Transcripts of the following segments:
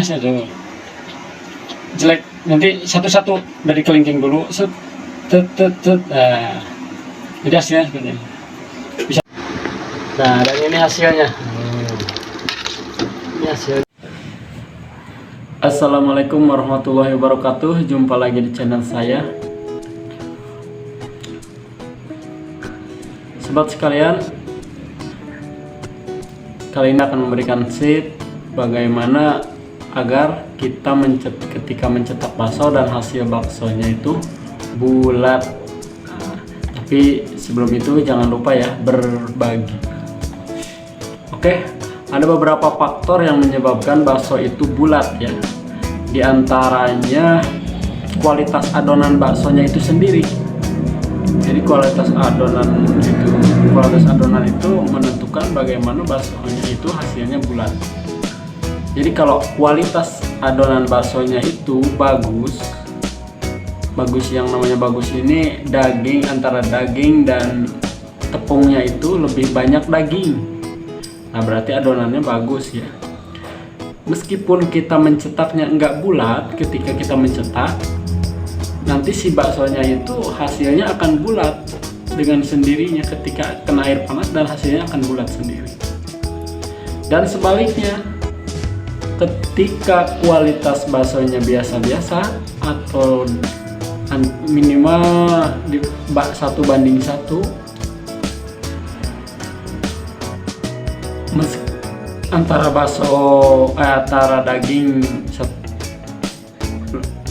Aduh, jelek. Nanti satu-satu dari kelingking dulu. Set, tet, tet, tet. Nah, jadi hasilnya seperti ini. Bisa. Nah, dan ini hasilnya. Ini hasilnya. Assalamualaikum warahmatullahi wabarakatuh. Jumpa lagi di channel saya. Sobat sekalian, kali ini akan memberikan tips bagaimana agar kita ketika mencetak bakso dan hasil baksonya itu bulat. Nah, tapi sebelum itu jangan lupa ya berbagi. Oke, ada beberapa faktor yang menyebabkan bakso itu bulat ya. Di antaranya kualitas adonan baksonya itu sendiri. Jadi kualitas adonan itu menentukan bagaimana baksonya itu hasilnya bulat. Jadi kalau kualitas adonan baksonya itu bagus yang namanya bagus ini daging, antara daging dan tepungnya itu lebih banyak daging. Nah berarti adonannya bagus ya. Meskipun kita mencetaknya enggak bulat, ketika kita mencetak nanti si baksonya itu hasilnya akan bulat dengan sendirinya ketika kena air panas, dan hasilnya akan bulat sendiri. Dan sebaliknya, ketika kualitas baksonya biasa-biasa atau minimal di 1:1,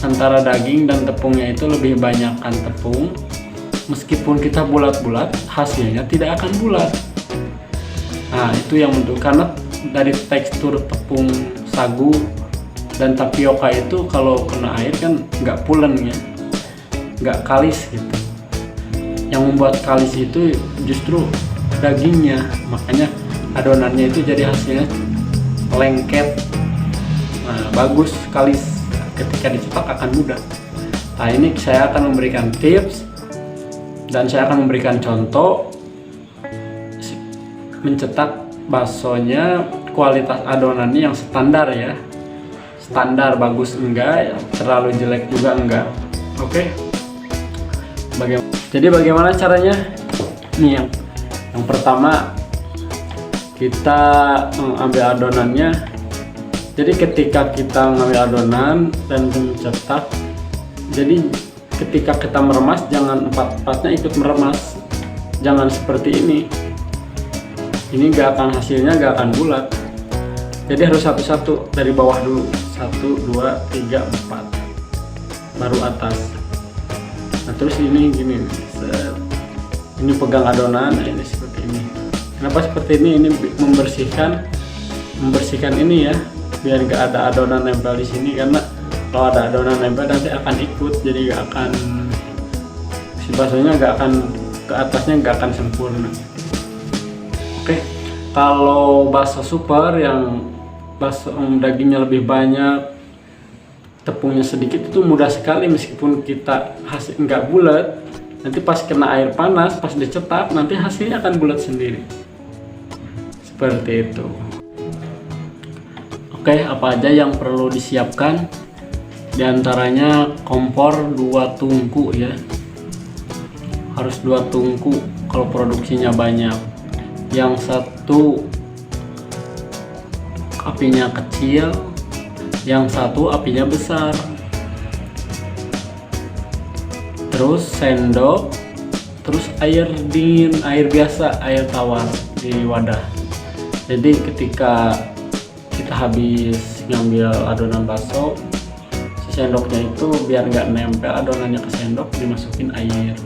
antara daging dan tepungnya itu lebih banyakkan tepung, meskipun kita bulat-bulat hasilnya tidak akan bulat. Nah itu yang menentukan, karena dari tekstur tepung sagu dan tapioka itu kalau kena air kan nggak pulen ya, nggak kalis gitu. Yang membuat kalis itu justru dagingnya, makanya adonannya itu jadi hasilnya lengket. Nah bagus, kalis, ketika dicetak akan mudah. Nah ini saya akan memberikan tips dan saya akan memberikan contoh mencetak baksonya kualitas adonannya yang standar ya. Standar, bagus enggak, terlalu jelek juga enggak. Oke. Jadi bagaimana caranya? Nih yang pertama, kita mengambil adonannya. Jadi ketika kita mengambil adonan dan mencetak, jadi ketika kita meremas jangan empat-empatnya ikut meremas, jangan seperti ini. Ini hasilnya gak akan bulat. Jadi harus satu-satu dari bawah dulu, 1, 2, 3, 4, baru atas. Nah terus ini gini, ini pegang adonan, nah ini seperti ini. Kenapa seperti ini? Ini membersihkan ini ya, biar gak ada adonan nempel di sini, karena kalau ada adonan nempel nanti akan ikut, jadi gak akan, si baksonya gak akan ke atasnya, gak akan sempurna. Oke, kalau bakso super yang bakso dagingnya lebih banyak, tepungnya sedikit, itu mudah sekali. Meskipun kita hasil nggak bulat, nanti pas kena air panas, pas dicetak nanti hasilnya akan bulat sendiri. Seperti itu. Oke, apa aja yang perlu disiapkan? Di antaranya kompor 2 tungku ya, harus 2 tungku kalau produksinya banyak. Yang satu apinya kecil, yang satu apinya besar. Terus sendok, terus air dingin, air biasa, air tawar di wadah. Jadi ketika kita habis ngambil adonan bakso, si sendoknya itu biar nggak nempel adonannya ke sendok, dimasukin air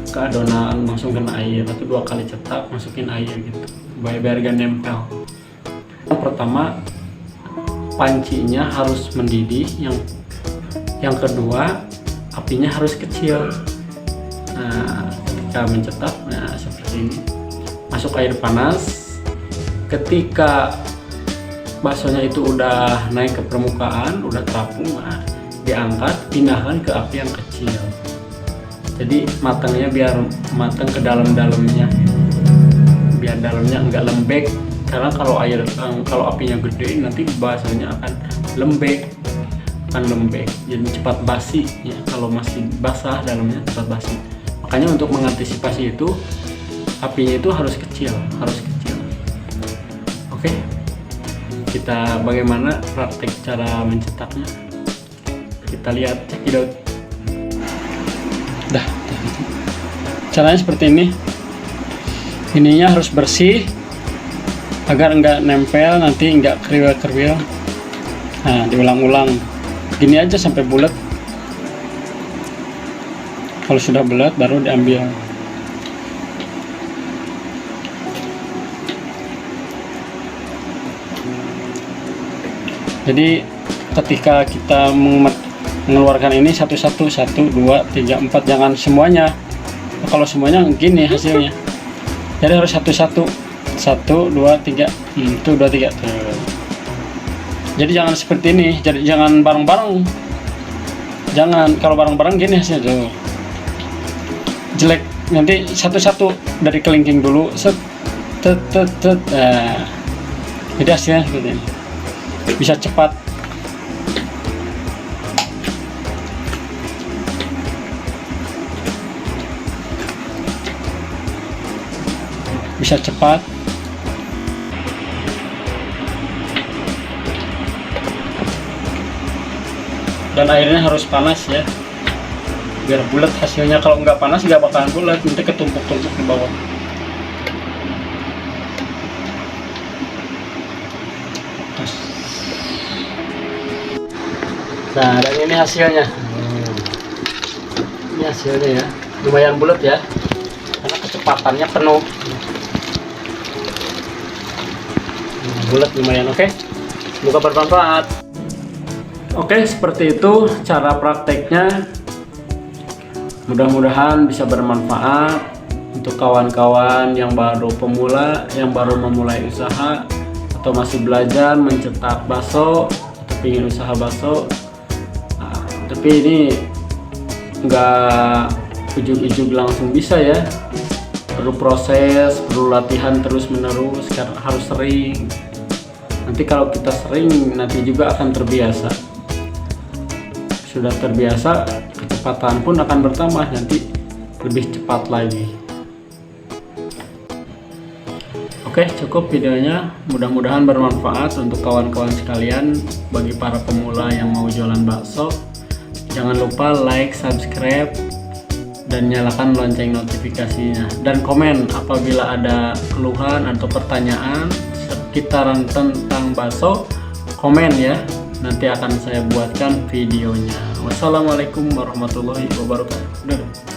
ke adonan, langsung kena air, atau 2 kali cetak masukin air gitu, biar gak nempel. Yang pertama, pancinya harus mendidih. Yang kedua, apinya harus kecil. Nah ketika mencetak, nah seperti ini, masuk air panas. Ketika baksonya itu udah naik ke permukaan, udah terapung, nah, diangkat, pindahkan ke api yang kecil. Jadi matangnya biar matang ke dalam-dalamnya, biar dalamnya enggak lembek karena kalau apinya gede nanti baksonya akan lembek, jadi cepat basi ya. Kalau masih basah dalamnya cepat basi. Makanya untuk mengantisipasi itu apinya itu harus kecil. Oke, kita bagaimana praktek cara mencetaknya, kita lihat, cekidot. Caranya seperti ini. Ininya harus bersih agar enggak nempel, nanti enggak kriwil. Nah, diulang-ulang gini aja sampai bulat. Kalau sudah bulat baru diambil. Jadi ketika kita mengeluarkan ini satu-satu, 1, 2, 3, 4, jangan semuanya. Kalau semuanya gini hasilnya. Jadi harus satu-satu, 1, 2, 3, tuh 2, 3 tuh. Jadi jangan seperti ini, jadi jangan bareng-bareng. Jangan, kalau bareng-bareng gini hasilnya tuh jelek. Nanti satu-satu dari kelingking dulu, set. Nah, jadi hasilnya seperti ini. Bisa cepat. Dan airnya harus panas ya, biar bulat hasilnya. Kalau nggak panas nggak bakalan bulat, nanti ketumpuk-tumpuk di bawah. Nah, dan ini hasilnya. Ini hasilnya ya, lumayan bulat ya, karena kecepatannya penuh. Bulat lumayan. Oke, semoga bermanfaat. Oke, seperti itu cara prakteknya. Mudah-mudahan bisa bermanfaat untuk kawan-kawan yang baru pemula, yang baru memulai usaha, atau masih belajar mencetak bakso, atau ingin usaha bakso. Tapi ini nggak ujug-ujug langsung bisa ya, perlu proses, perlu latihan terus-menerus, karena harus sering. Nanti kalau kita sering, nanti juga akan terbiasa. Sudah terbiasa, kecepatan pun akan bertambah, nanti lebih cepat lagi. Oke, cukup videonya. Mudah-mudahan bermanfaat untuk kawan-kawan sekalian. Bagi para pemula yang mau jualan bakso, jangan lupa like, subscribe, dan nyalakan lonceng notifikasinya. Dan komen apabila ada keluhan atau pertanyaan sekitaran tentang bakso, komen ya. Nanti akan saya buatkan videonya. Wassalamualaikum warahmatullahi wabarakatuh.